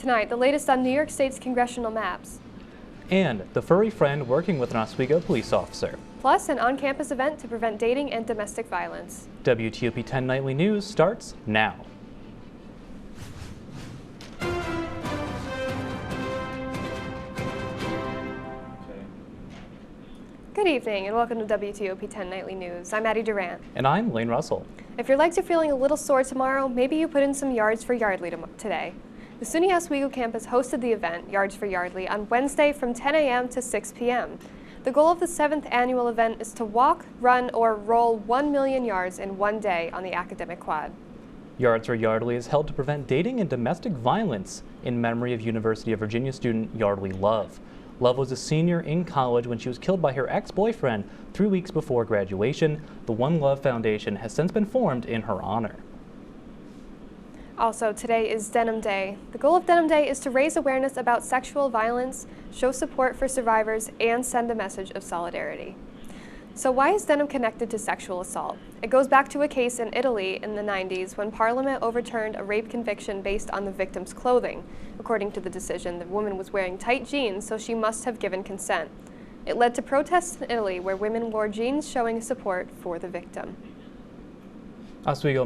Tonight, the latest on New York State's congressional maps. And the furry friend working with an Oswego police officer. Plus, an on-campus event to prevent dating and domestic violence. WTOP 10 Nightly News starts now. Good evening and welcome to WTOP 10 Nightly News. I'm Addie Durant. And I'm Lane Russell. If your legs are feeling a little sore tomorrow, maybe you put in some Yards for Yardley today. The SUNY Oswego campus hosted the event, Yards for Yardley, on Wednesday from 10 a.m. to 6 p.m. The goal of the 7th annual event is to walk, run, or roll 1 million yards in one day on the academic quad. Yards for Yardley is held to prevent dating and domestic violence in memory of University of Virginia student Yardley Love. Love was a senior in college when she was killed by her ex-boyfriend 3 weeks before graduation. The One Love Foundation has since been formed in her honor. Also, today is Denim Day. The goal of Denim Day is to raise awareness about sexual violence, show support for survivors, and send a message of solidarity. So why is denim connected to sexual assault? It goes back to a case in Italy in the 90s when Parliament overturned a rape conviction based on the victim's clothing. According to the decision, the woman was wearing tight jeans, so she must have given consent. It led to protests in Italy where women wore jeans showing support for the victim. Oswego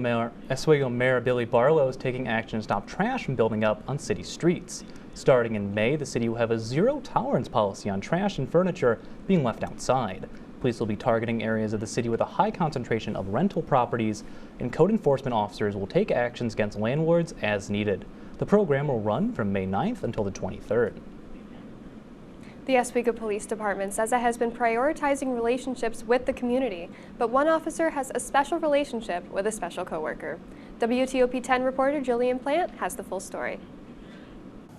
Mayor Billy Barlow is taking action to stop trash from building up on city streets. Starting in May, the city will have a zero-tolerance policy on trash and furniture being left outside. Police will be targeting areas of the city with a high concentration of rental properties, and code enforcement officers will take actions against landlords as needed. The program will run from May 9th until the 23rd. The Oswego Police Department says it has been prioritizing relationships with the community, but one officer has a special relationship with a special coworker. WTOP 10 reporter Jillian Plant has the full story.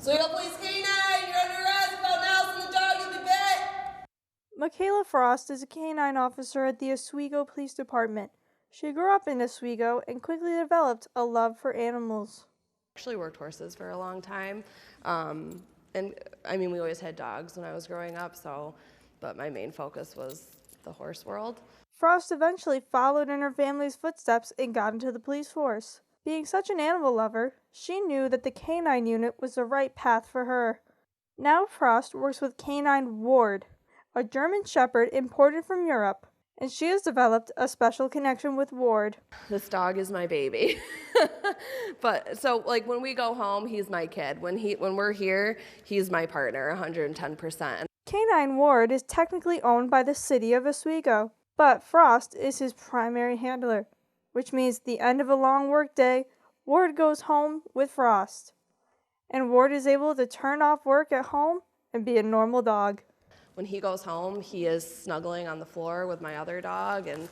Oswego Police K-9, you're under arrest. About Nelson the dog, you'll be back. Michaela Frost is a canine officer at the Oswego Police Department. She grew up in Oswego and quickly developed a love for animals. Actually worked horses for a long time. And I mean, we always had dogs when I was growing up, but my main focus was the horse world. Frost eventually followed in her family's footsteps and got into the police force. Being such an animal lover, she knew that the canine unit was the right path for her. Now Frost works with Canine Ward, a German Shepherd imported from Europe, and she has developed a special connection with Ward. This dog is my baby. But so like when we go home, he's my kid. When we're here, he's my partner 110%. Canine Ward is technically owned by the city of Oswego, but Frost is his primary handler, which means at the end of a long workday, Ward goes home with Frost. And Ward is able to turn off work at home and be a normal dog. When he goes home, he is snuggling on the floor with my other dog, and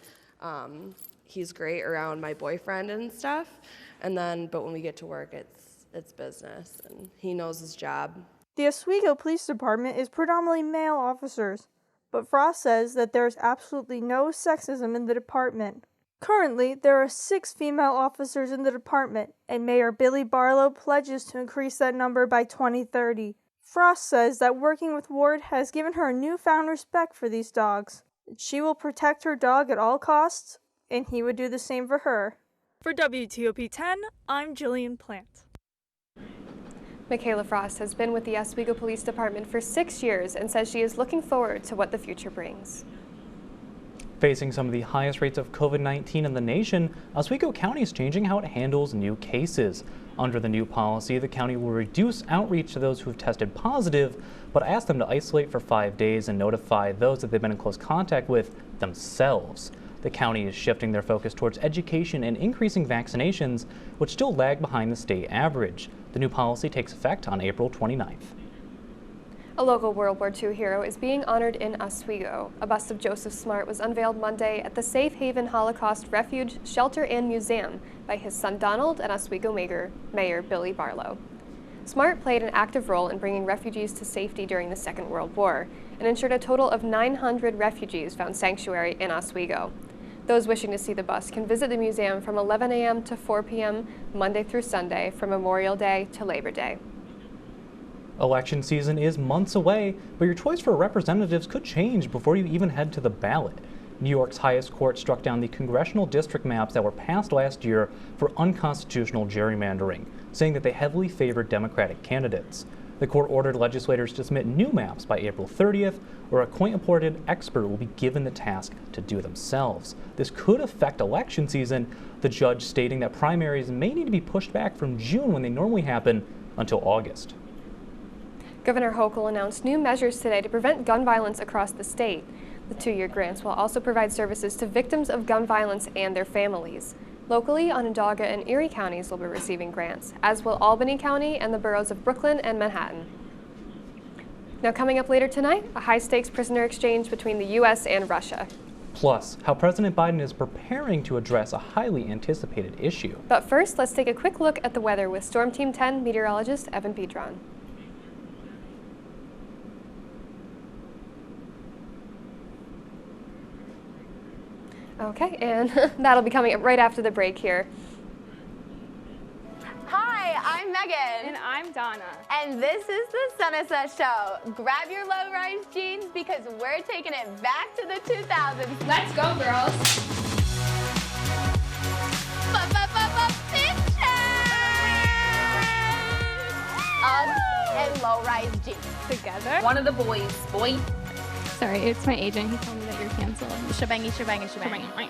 he's great around my boyfriend and stuff. But when we get to work, it's business, and he knows his job. The Oswego Police Department is predominantly male officers, but Frost says that there is absolutely no sexism in the department. Currently, there are 6 female officers in the department, and Mayor Billy Barlow pledges to increase that number by 2030. Frost says that working with Ward has given her a newfound respect for these dogs. She will protect her dog at all costs, and he would do the same for her. For WTOP 10, I'm Jillian Plant. Michaela Frost has been with the Oswego Police Department for 6 years and says she is looking forward to what the future brings. Facing some of the highest rates of COVID-19 in the nation, Oswego County is changing how it handles new cases. Under the new policy, the county will reduce outreach to those who have tested positive, but ask them to isolate for 5 days and notify those that they've been in close contact with themselves. The county is shifting their focus towards education and increasing vaccinations, which still lag behind the state average. The new policy takes effect on April 29th. A local World War II hero is being honored in Oswego. A bust of Joseph Smart was unveiled Monday at the Safe Haven Holocaust Refuge, Shelter, and Museum by his son Donald and Oswego Mayor Billy Barlow. Smart played an active role in bringing refugees to safety during the Second World War and ensured a total of 900 refugees found sanctuary in Oswego. Those wishing to see the bust can visit the museum from 11 a.m. to 4 p.m. Monday through Sunday from Memorial Day to Labor Day. Election season is months away, but your choice for representatives could change before you even head to the ballot. New York's highest court struck down the congressional district maps that were passed last year for unconstitutional gerrymandering, saying that they heavily favored Democratic candidates. The court ordered legislators to submit new maps by April 30th, or a court-appointed expert will be given the task to do themselves. This could affect election season, the judge stating that primaries may need to be pushed back from June when they normally happen until August. Governor Hochul announced new measures today to prevent gun violence across the state. The 2-year grants will also provide services to victims of gun violence and their families. Locally, Onondaga and Erie counties will be receiving grants, as will Albany County and the boroughs of Brooklyn and Manhattan. Now coming up later tonight, a high-stakes prisoner exchange between the U.S. and Russia. Plus, how President Biden is preparing to address a highly anticipated issue. But first, let's take a quick look at the weather with Storm Team 10 meteorologist Evan Pedron. Okay, and that'll be coming up right after the break here. Hi, I'm Megan. And I'm Donna. And this is the Sunset Show. Grab your low-rise jeans because we're taking it back to the 2000s. Let's go, girls. Uggs and low-rise jeans. Together. One of the boys, boy. Sorry, it's my agent. He told me that you're canceled. Shebangy, shebangy, shebangy.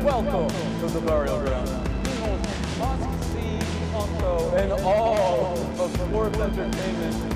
Welcome to the burial ground. We hold must-see, also, and all of sports entertainment.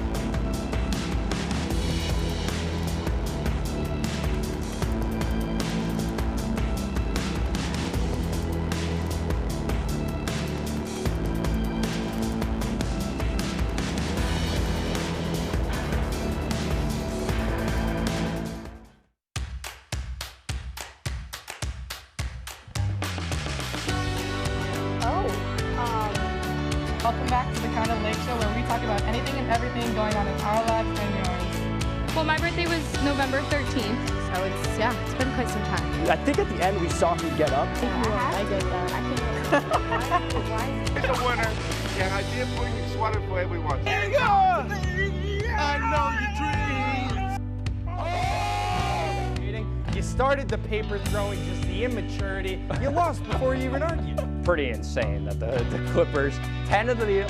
Welcome back to the Kind of Lake Show, where we talk about anything and everything going on in our lives and yours. Well, my birthday was November 13th, so it's been quite some time. I think at the end we saw him get up. I did that. It's a winner, and I did bring a sweater for everyone. There you go! I know your dreams. You started the paper throwing, just the immaturity. You lost before you even argued. Pretty insane that the Clippers, 10 of the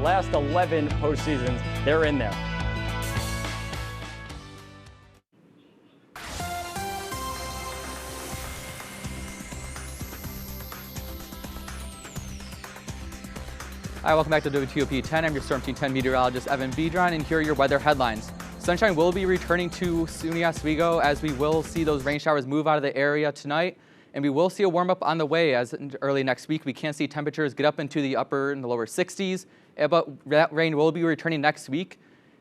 last 11 postseasons, they're in there. Hi, welcome back to WTOP 10. I'm your Storm Team 10 meteorologist, Evan Pedron, and here are your weather headlines. Sunshine will be returning to SUNY Oswego as we will see those rain showers move out of the area tonight, and we will see a warm up on the way as early next week. We can see temperatures get up into the upper and the lower 60s, but that rain will be returning next week.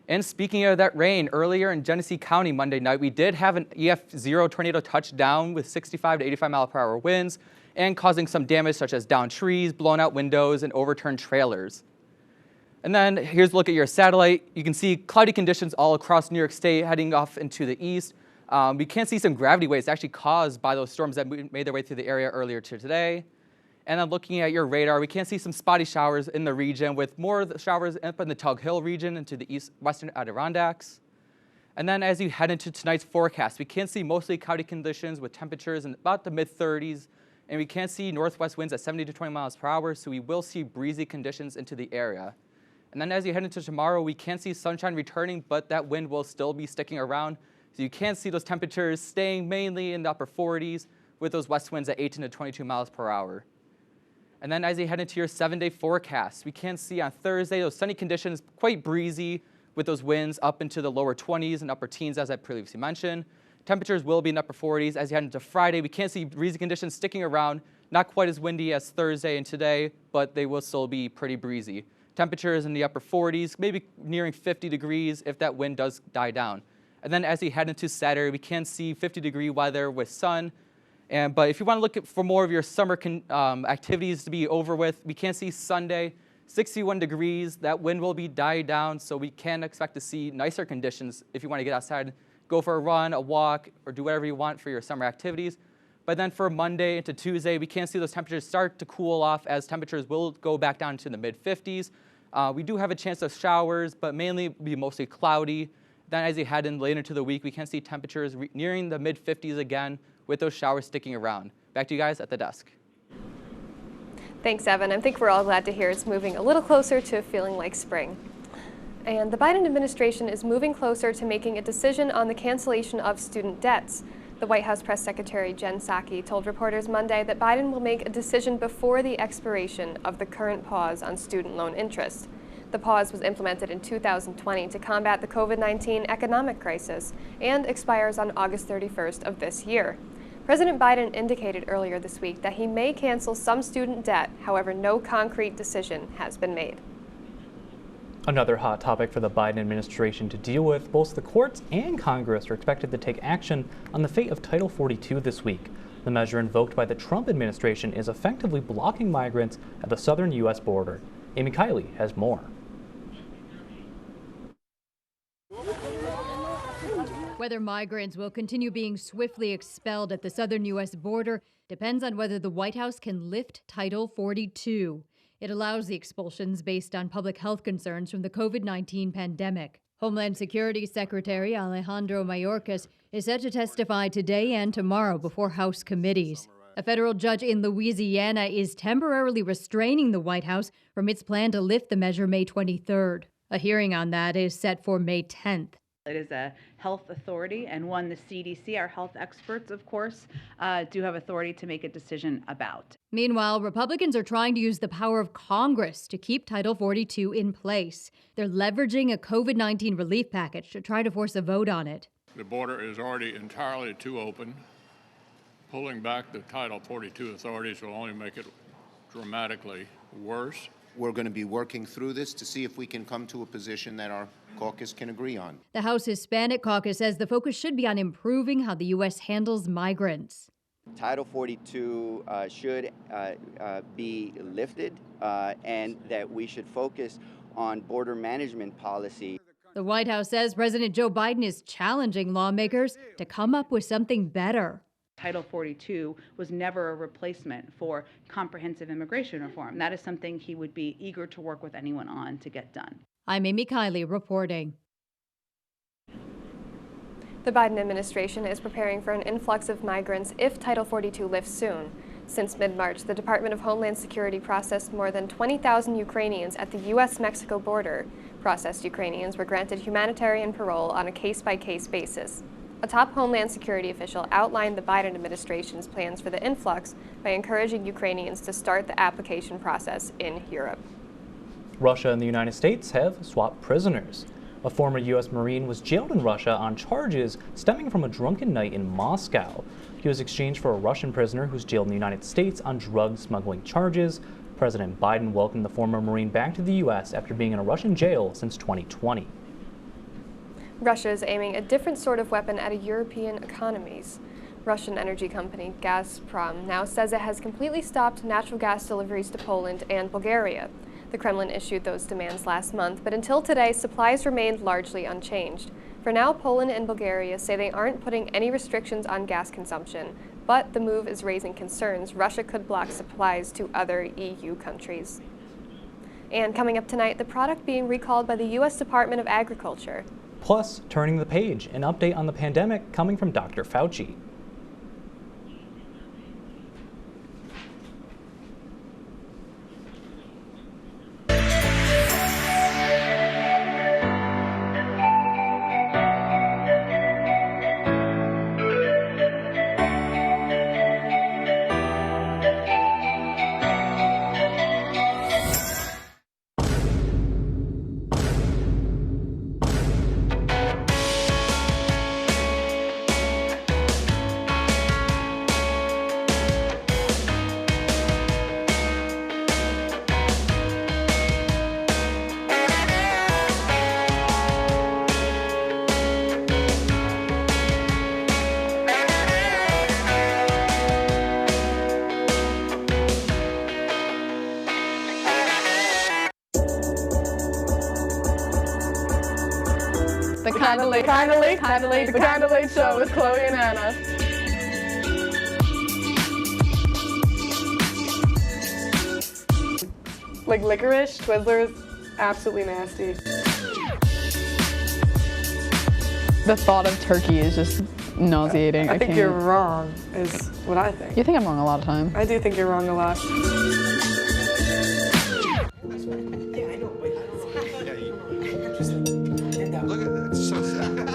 And speaking of that rain, earlier in Genesee County Monday night, we did have an EF0 tornado touchdown with 65 to 85 mile per hour winds and causing some damage such as downed trees, blown out windows, and overturned trailers. And then here's a look at your satellite. You can see cloudy conditions all across New York State heading off into the east. We can see some gravity waves actually caused by those storms that made their way through the area earlier today. And then looking at your radar, we can see some spotty showers in the region with more of the showers up in the Tug Hill region into the western Adirondacks. And then as you head into tonight's forecast, we can see mostly cloudy conditions with temperatures in about the mid-30s. And we can see northwest winds at 70 to 20 miles per hour, so we will see breezy conditions into the area. And then as you head into tomorrow, we can see sunshine returning, but that wind will still be sticking around. So you can see those temperatures staying mainly in the upper 40s with those west winds at 18 to 22 miles per hour. And then as you head into your 7-day forecast, we can see on Thursday those sunny conditions, quite breezy with those winds up into the lower 20s and upper teens, as I previously mentioned. Temperatures will be in the upper 40s. As you head into Friday, we can see breezy conditions sticking around, not quite as windy as Thursday and today, but they will still be pretty breezy. Temperatures in the upper 40s, maybe nearing 50 degrees if that wind does die down. And then as you head into Saturday, we can see 50-degree weather with sun. But if you want to look for more of your summer activities to be over with, we can see Sunday 61 degrees. That wind will be died down, so we can expect to see nicer conditions if you want to get outside, go for a run, a walk, or do whatever you want for your summer activities. But then for Monday into Tuesday, we can see those temperatures start to cool off as temperatures will go back down to the mid-50s. We do have a chance of showers, but mainly be mostly cloudy. Then as you head in later into the week, we can see temperatures nearing the mid-50s again with those showers sticking around. Back to you guys at the desk. Thanks, Evan. I think we're all glad to hear it's moving a little closer to feeling like spring. And the Biden administration is moving closer to making a decision on the cancellation of student debts. The White House Press Secretary Jen Psaki told reporters Monday that Biden will make a decision before the expiration of the current pause on student loan interest. The pause was implemented in 2020 to combat the COVID-19 economic crisis and expires on August 31st of this year. President Biden indicated earlier this week that he may cancel some student debt, however, no concrete decision has been made. Another hot topic for the Biden administration to deal with, both the courts and Congress are expected to take action on the fate of Title 42 this week. The measure invoked by the Trump administration is effectively blocking migrants at the southern U.S. border. Amy Kiley has more. Whether migrants will continue being swiftly expelled at the southern U.S. border depends on whether the White House can lift Title 42. It allows the expulsions based on public health concerns from the COVID-19 pandemic. Homeland Security Secretary Alejandro Mayorkas is set to testify today and tomorrow before House committees. A federal judge in Louisiana is temporarily restraining the White House from its plan to lift the measure May 23rd. A hearing on that is set for May 10th. It is a health authority, and one the CDC, our health experts, of course, do have authority to make a decision about. Meanwhile, Republicans are trying to use the power of Congress to keep Title 42 in place. They're leveraging a COVID-19 relief package to try to force a vote on it. The border is already entirely too open. Pulling back the Title 42 authorities will only make it dramatically worse. We're going to be working through this to see if we can come to a position that our caucus can agree on. The House Hispanic Caucus says the focus should be on improving how the U.S. handles migrants. Title 42 should be lifted and that we should focus on border management policy. The White House says President Joe Biden is challenging lawmakers to come up with something better. Title 42 was never a replacement for comprehensive immigration reform. That is something he would be eager to work with anyone on to get done. I'm Amy Kiley reporting. The Biden administration is preparing for an influx of migrants if Title 42 lifts soon. Since mid-March, the Department of Homeland Security processed more than 20,000 Ukrainians at the U.S.-Mexico border. Processed Ukrainians were granted humanitarian parole on a case-by-case basis. A top Homeland Security official outlined the Biden administration's plans for the influx by encouraging Ukrainians to start the application process in Europe. Russia and the United States have swapped prisoners. A former U.S. Marine was jailed in Russia on charges stemming from a drunken night in Moscow. He was exchanged for a Russian prisoner who's jailed in the United States on drug smuggling charges. President Biden welcomed the former Marine back to the U.S. after being in a Russian jail since 2020. Russia is aiming a different sort of weapon at European economies. Russian energy company Gazprom now says it has completely stopped natural gas deliveries to Poland and Bulgaria. The Kremlin issued those demands last month, but until today, supplies remained largely unchanged. For now, Poland and Bulgaria say they aren't putting any restrictions on gas consumption, but the move is raising concerns Russia could block supplies to other EU countries. And coming up tonight, the product being recalled by the U.S. Department of Agriculture. Plus, turning the page, an update on the pandemic coming from Dr. Fauci. Kinda late, the Kinda Late Show with Chloe and Anna. Like licorice, Twizzlers, absolutely nasty. The thought of turkey is just nauseating. I think you're wrong, is what I think. You think I'm wrong a lot of time. I do think you're wrong a lot. Look at that, it's so sad.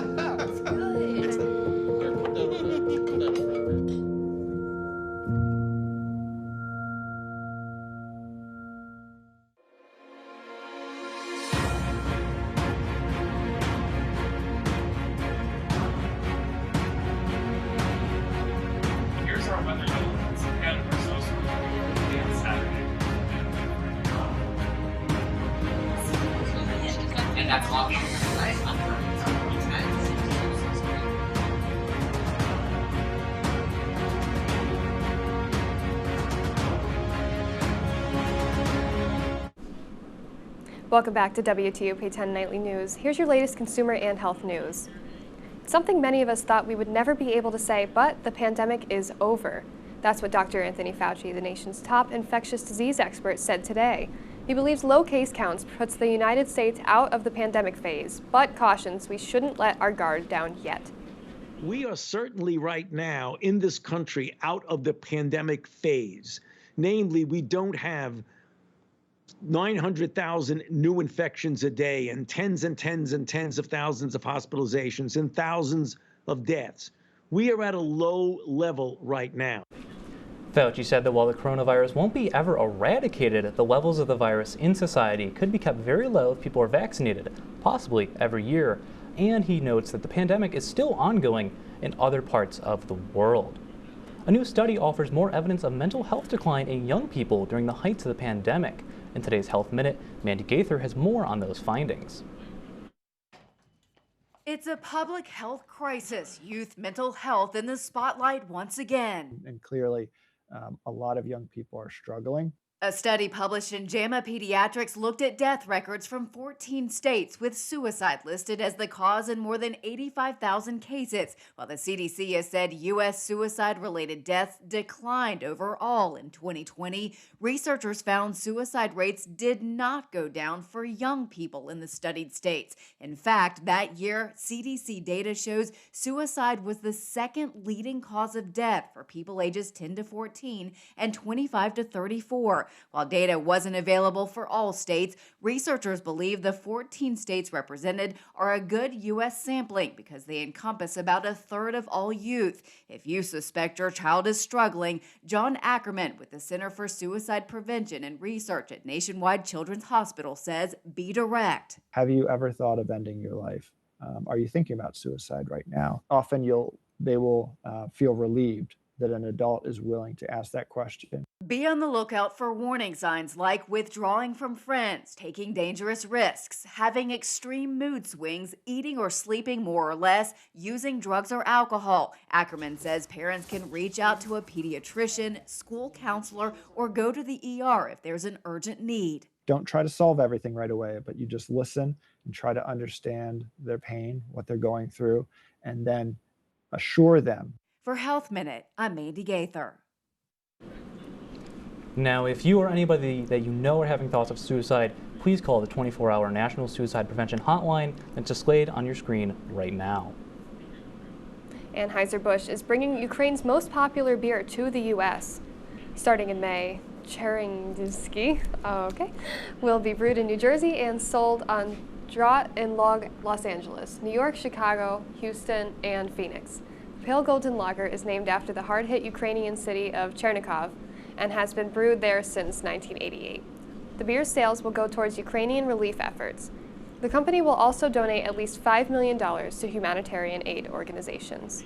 Here's our weather outlooks and our social media on Saturday. And that's all. Welcome back to WTOP 10 Nightly News. Here's your latest consumer and health news. Something many of us thought we would never be able to say, but the pandemic is over. That's what Dr. Anthony Fauci, the nation's top infectious disease expert, said today. He believes low case counts puts the United States out of the pandemic phase, but cautions we shouldn't let our guard down yet. We are certainly right now in this country out of the pandemic phase. Namely, we don't have 900,000 new infections a day and tens and tens and tens of thousands of hospitalizations and thousands of deaths. We are at a low level right now. Fauci said that while the coronavirus won't be ever eradicated, the levels of the virus in society could be kept very low if people are vaccinated, possibly every year. And he notes that the pandemic is still ongoing in other parts of the world. A new study offers more evidence of mental health decline in young people during the heights of the pandemic. In today's Health Minute, Mandy Gaither has more on those findings. It's a public health crisis. Youth mental health in the spotlight once again. And clearly, a lot of young people are struggling. A study published in JAMA Pediatrics looked at death records from 14 states with suicide listed as the cause in more than 85,000 cases, while the CDC has said U.S. suicide-related deaths declined overall in 2020. Researchers found suicide rates did not go down for young people in the studied states. In fact, that year, CDC data shows suicide was the second leading cause of death for people ages 10 to 14 and 25 to 34. While data wasn't available for all states, researchers believe the 14 states represented are a good U.S. sampling because they encompass about a third of all youth. If you suspect your child is struggling, John Ackerman with the Center for Suicide Prevention and Research at Nationwide Children's Hospital says, be direct. Have you ever thought of ending your life? Are you thinking about suicide right now? Often they will feel relieved that an adult is willing to ask that question. Be on the lookout for warning signs like withdrawing from friends, taking dangerous risks, having extreme mood swings, eating or sleeping more or less, using drugs or alcohol. Ackerman says parents can reach out to a pediatrician, school counselor, or go to the ER if there's an urgent need. Don't try to solve everything right away, but you just listen and try to understand their pain, what they're going through, and then assure them. For Health Minute, I'm Mandy Gaither. Now, if you or anybody that you know are having thoughts of suicide, please call the 24-hour National Suicide Prevention Hotline that's displayed on your screen right now. Anheuser-Busch is bringing Ukraine's most popular beer to the U.S. Starting in May, Cherengivsky, will be brewed in New Jersey and sold on draught in Los Angeles, New York, Chicago, Houston, and Phoenix. Pale Golden Lager is named after the hard-hit Ukrainian city of Chernihiv and has been brewed there since 1988. The beer's sales will go towards Ukrainian relief efforts. The company will also donate at least $5 million to humanitarian aid organizations.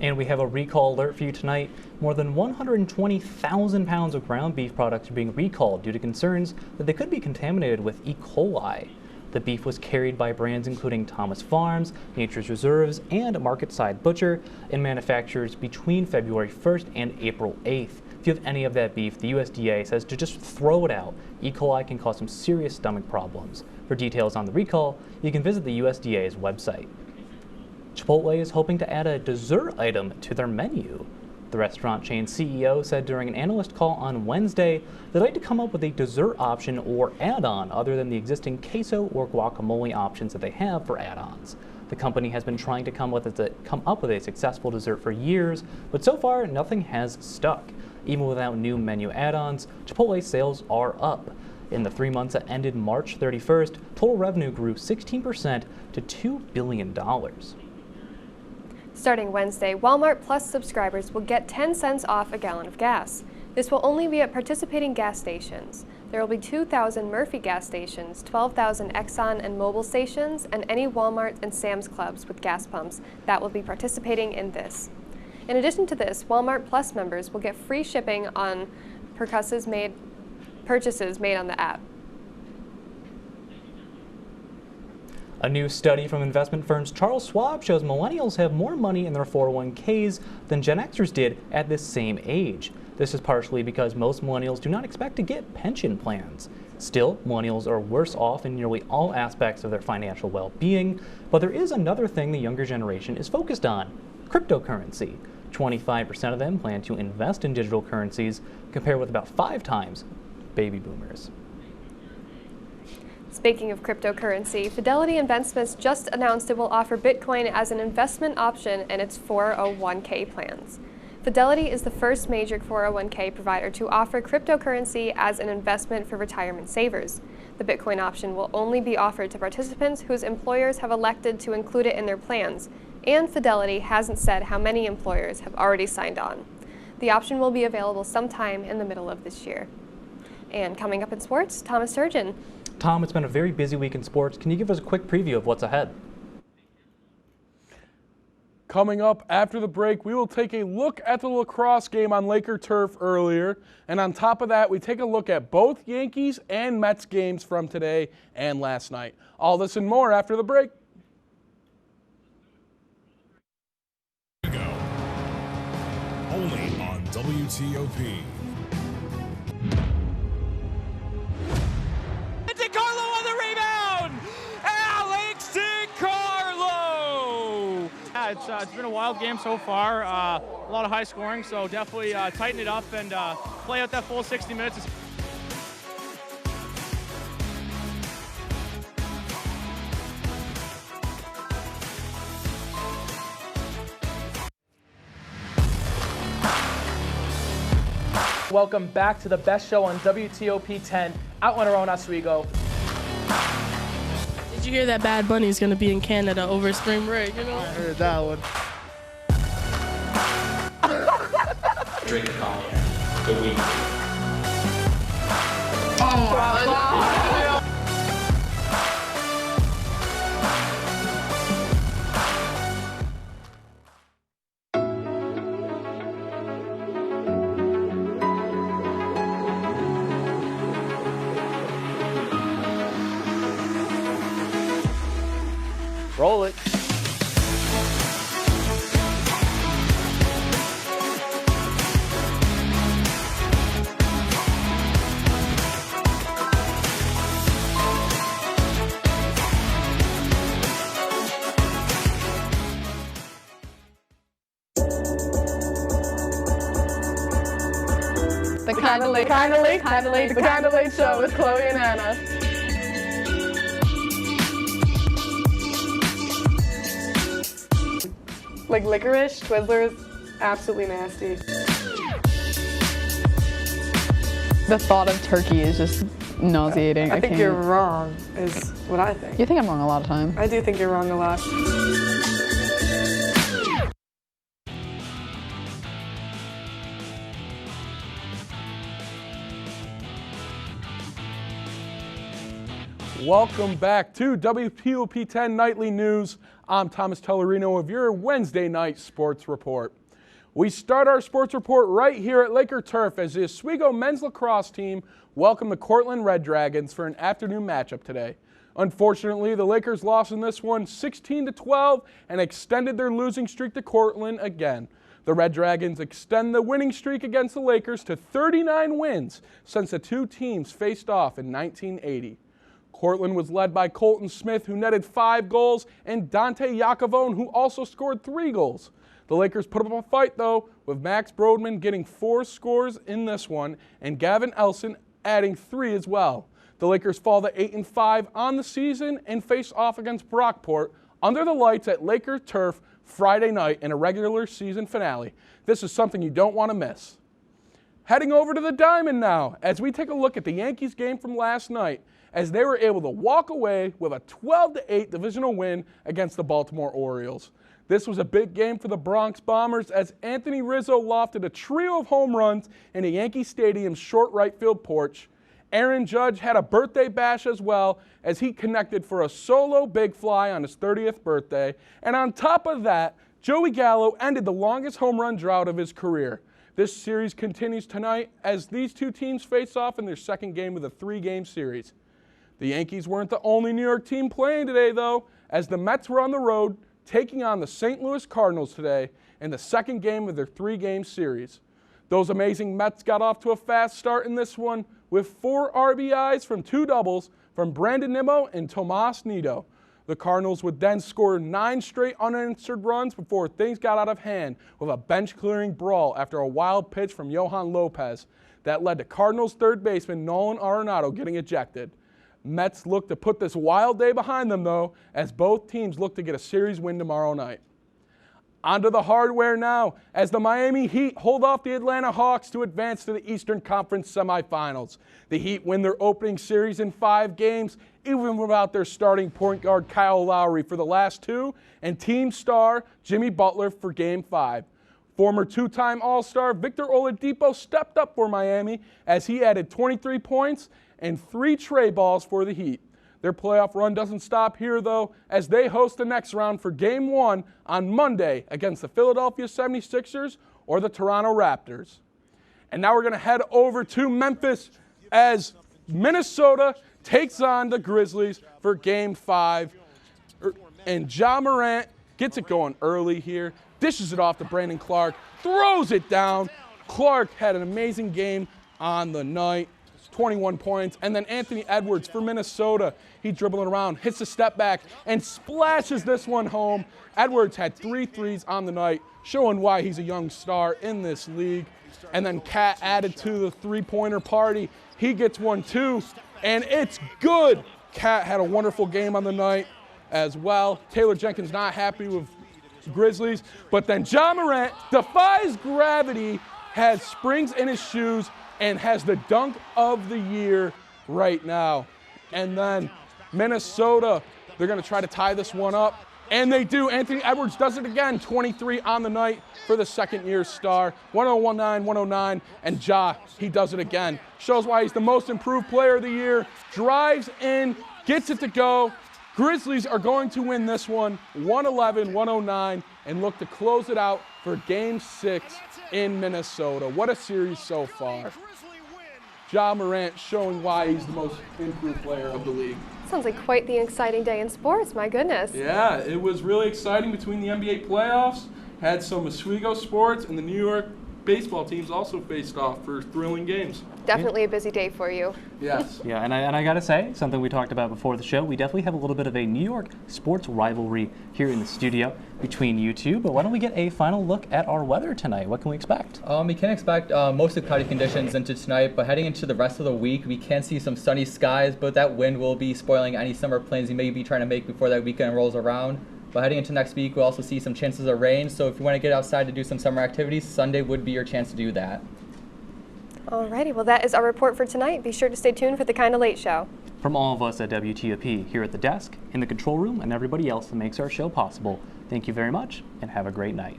And we have a recall alert for you tonight. More than 120,000 pounds of ground beef products are being recalled due to concerns that they could be contaminated with E. coli. The beef was carried by brands including Thomas Farms, Nature's Reserves, and Market-Side Butcher in manufacturers between February 1st and April 8th. If you have any of that beef, the USDA says to just throw it out. E. coli can cause some serious stomach problems. For details on the recall, you can visit the USDA's website. Chipotle is hoping to add a dessert item to their menu. The restaurant chain CEO said during an analyst call on Wednesday they'd like to come up with a dessert option or add-on other than the existing queso or guacamole options that they have for add-ons. The company has been trying to come up with a successful dessert for years, but so far nothing has stuck. Even without new menu add-ons, Chipotle sales are up. In the 3 months that ended March 31st, total revenue grew 16% to $2 billion. Starting Wednesday, Walmart Plus subscribers will get 10 cents off a gallon of gas. This will only be at participating gas stations. There will be 2,000 Murphy gas stations, 12,000 Exxon and Mobil stations, and any Walmart and Sam's Clubs with gas pumps that will be participating in this. In addition to this, Walmart Plus members will get free shipping on purchases made on the app. A new study from investment firms Charles Schwab shows millennials have more money in their 401ks than Gen Xers did at this same age. This is partially because most millennials do not expect to get pension plans. Still, millennials are worse off in nearly all aspects of their financial well-being, but there is another thing the younger generation is focused on: cryptocurrency. 25% of them plan to invest in digital currencies, compared with about 5 times baby boomers. Speaking of cryptocurrency, Fidelity Investments just announced it will offer Bitcoin as an investment option in its 401k plans. Fidelity is the first major 401k provider to offer cryptocurrency as an investment for retirement savers. The Bitcoin option will only be offered to participants whose employers have elected to include it in their plans, and Fidelity hasn't said how many employers have already signed on. The option will be available sometime in the middle of this year. And coming up in sports, Thomas Sturgeon. Tom, it's been a very busy week in sports. Can you give us a quick preview of what's ahead? Coming up after the break, we will take a look at the lacrosse game on Laker turf earlier. And on top of that, we take a look at both Yankees and Mets games from today and last night. All this and more after the break. Only on WTOP. DeCarlo on the rebound! Alex DeCarlo! Yeah, it's been a wild game so far. A lot of high scoring, so definitely tighten it up and play out that full 60 minutes. Welcome back to the best show on WTOP 10 out on our own Oswego. Did you hear that Bad Bunny is going to be in Canada over spring break, you know? I heard that one. Drink coffee. The week. Oh my God. Roll it. The Kinda Late Show with Chloe and Anna. Like licorice, Twizzlers, absolutely nasty. The thought of turkey is just nauseating. I think you're wrong, is what I think. You think I'm wrong a lot of time. I do think you're wrong a lot. Welcome back to WTOP 10 Nightly News. I'm Thomas Tellerino of your Wednesday night sports report. We start our sports report right here at Laker Turf as the Oswego men's lacrosse team welcome the Cortland Red Dragons for an afternoon matchup today. Unfortunately, the Lakers lost in this one 16-12 and extended their losing streak to Cortland again. The Red Dragons extend the winning streak against the Lakers to 39 wins since the two teams faced off in 1980. Cortland was led by Colton Smith, who netted 5 goals, and Dante Iacovone, who also scored 3 goals. The Lakers put up a fight, though, with Max Brodman getting 4 scores in this one, and Gavin Elson adding 3 as well. The Lakers fall to 8-5 on the season and face off against Brockport under the lights at Laker Turf Friday night in a regular season finale. This is something you don't want to miss. Heading over to the Diamond now, as we take a look at the Yankees game from last night, as they were able to walk away with a 12-8 divisional win against the Baltimore Orioles. This was a big game for the Bronx Bombers as Anthony Rizzo lofted a trio of home runs in a Yankee Stadium's short right field porch. Aaron Judge had a birthday bash as well as he connected for a solo big fly on his 30th birthday. And on top of that, Joey Gallo ended the longest home run drought of his career. This series continues tonight as these two teams face off in their second game of the 3-game series. The Yankees weren't the only New York team playing today, though, as the Mets were on the road taking on the St. Louis Cardinals today in the second game of their 3-game series. Those amazing Mets got off to a fast start in this one with 4 RBIs from 2 doubles from Brandon Nimmo and Tomas Nido. The Cardinals would then score 9 straight unanswered runs before things got out of hand with a bench-clearing brawl after a wild pitch from Johan Lopez that led to Cardinals third baseman Nolan Arenado getting ejected. Mets look to put this wild day behind them, though, as both teams look to get a series win tomorrow night. Onto the hardware now, as the Miami Heat hold off the Atlanta Hawks to advance to the Eastern Conference semifinals. The Heat win their opening series in 5 games, even without their starting point guard Kyle Lowry for the last 2, and team star Jimmy Butler for Game 5. Former 2-time All-Star Victor Oladipo stepped up for Miami as he added 23 points and 3 tray balls for the Heat. Their playoff run doesn't stop here, though, as they host the next round for Game 1 on Monday against the Philadelphia 76ers or the Toronto Raptors. And now we're going to head over to Memphis as Minnesota takes on the Grizzlies for Game 5. And Ja Morant gets it going early here, dishes it off to Brandon Clark, throws it down. Clark had an amazing game on the night. 21 points, and then Anthony Edwards for Minnesota. He dribbling around, hits a step back, and splashes this one home. Edwards had 3 threes on the night, showing why he's a young star in this league. And then Cat added to the 3-pointer party. He gets one too, and it's good. Cat had a wonderful game on the night as well. Taylor Jenkins not happy with Grizzlies, but then Ja Morant defies gravity, has springs in his shoes, and has the dunk of the year right now. And then Minnesota, they're going to try to tie this one up. And they do. Anthony Edwards does it again. 23 on the night for the second-year star. 109, 109. And Ja, he does it again. Shows why he's the most improved player of the year. Drives in, gets it to go. Grizzlies are going to win this one 111, 109, and look to close it out for Game 6 in Minnesota. What a series so far. Ja Morant showing why he's the most improved player of the league. Sounds like quite the exciting day in sports, my goodness. Yeah, it was really exciting between the NBA playoffs. Had some Oswego sports, and the New York baseball teams also faced off for thrilling games. Definitely a busy day for you. Yes. Yeah, and I gotta say, something we talked about before the show, we definitely have a little bit of a New York sports rivalry here in the studio between you two, but why don't we get a final look at our weather tonight? What can we expect? We can expect mostly cloudy conditions into tonight, but heading into the rest of the week, we can see some sunny skies, but that wind will be spoiling any summer plans you may be trying to make before that weekend rolls around. But heading into next week, we'll also see some chances of rain, so if you want to get outside to do some summer activities, Sunday would be your chance to do that. Alrighty, well that is our report for tonight. Be sure to stay tuned for the Kinda Late Show. From all of us at WTOP, here at the desk, in the control room, and everybody else that makes our show possible, thank you very much, and have a great night.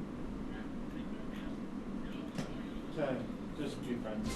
Just a few friends.